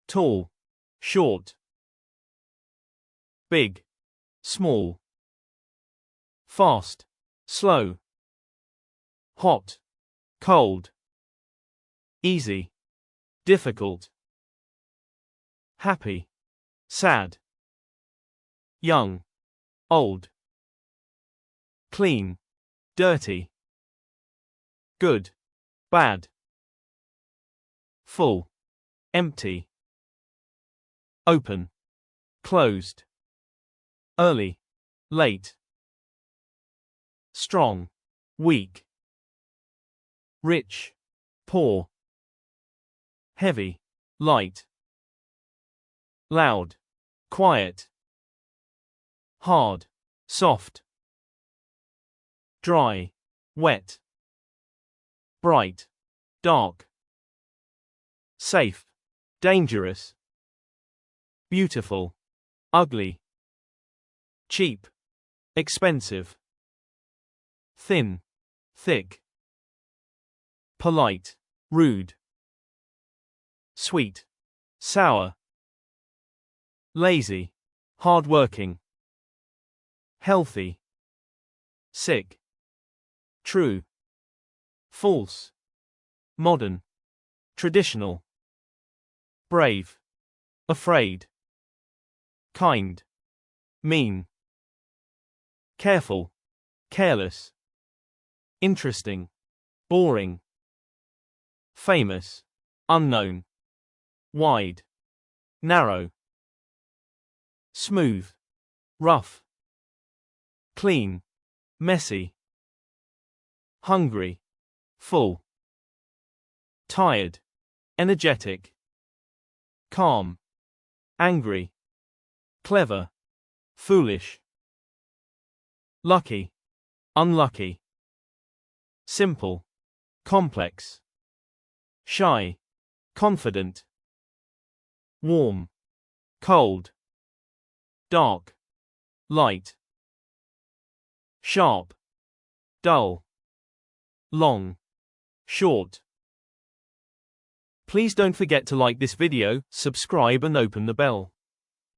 tall, short, big, small, fast, slow, hot, cold, easy, difficult, happy, sad, young, old, clean, dirty, good, bad, full, empty, open, closed, early, late, strong, weak, rich, poor, heavy, light, loud, quiet, hard, soft, dry, wet, bright, dark, safe, dangerous, beautiful, ugly, cheap, expensive, thin, thick, polite, rude, sweet, sour, lazy, hardworking, healthy, sick, true, false, modern, traditional, brave, afraid, kind, mean, careful, careless, interesting, boring, famous, unknown, wide, narrow, smooth, rough, clean, messy, hungry, full, tired, energetic, calm, angry, clever, foolish, lucky, unlucky, simple, complex, shy, confident, warm, cold, dark, light, sharp, dull, long, short. Please don't forget to like this video, subscribe and open the bell.